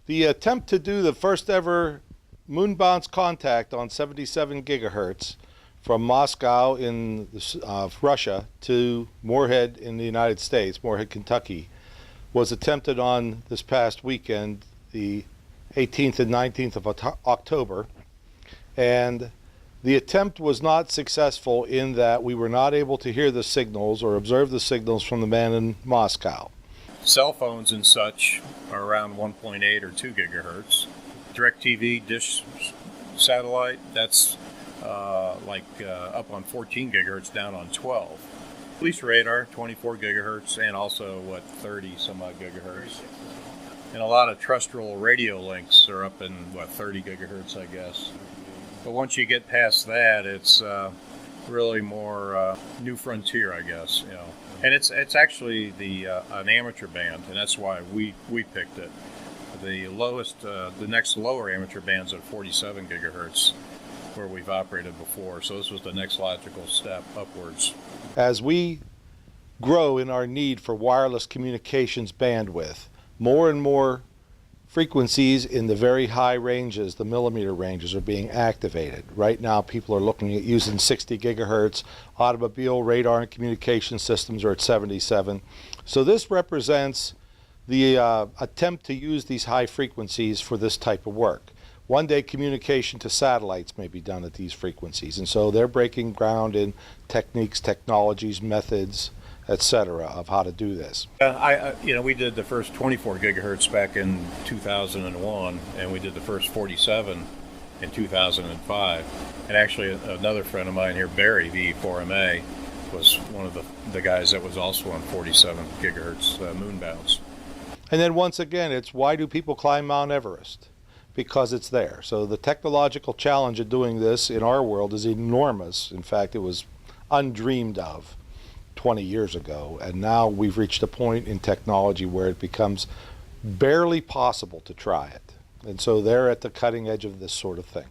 The attempt to do the first ever moon-bounce contact on 77 gigahertz from Moscow in Russia to Moorhead in the United States, Moorhead, Kentucky, was attempted on this past weekend, the 18th and 19th of October. And the attempt was not successful in that we were not able to hear the signals or observe the signals from the man in Moscow. Cell phones and such are around 1.8 or 2 gigahertz. DirecTV dish satellite, that's up on 14 gigahertz, down on 12. Police radar, 24 gigahertz, and also 30 some odd gigahertz. And a lot of terrestrial radio links are up in 30 gigahertz, I guess. But once you get past that, it's really more new frontier, I guess. And it's actually an amateur band, and that's why we picked it. The lowest, the next lower amateur band's at 47 gigahertz, where we've operated before. So this was the next logical step upwards. As we grow in our need for wireless communications bandwidth, more and more frequencies in the very high ranges, the millimeter ranges, are being activated. Right now people are looking at using 60 gigahertz. Automobile radar and communication systems are at 77. So this represents the attempt to use these high frequencies for this type of work. One day communication to satellites may be done at these frequencies, and so they're breaking ground in techniques, technologies, methods, etc. of how to do this. We did the first 24 gigahertz back in 2001, and we did the first 47 in 2005. And actually, another friend of mine here, Barry, VE4MA, was one of the guys that was also on 47 gigahertz moon bounce. And then once again, it's why do people climb Mount Everest? Because it's there. So the technological challenge of doing this in our world is enormous. In fact, it was undreamed of 20 years ago, and now we've reached a point in technology where it becomes barely possible to try it. And so they're at the cutting edge of this sort of thing.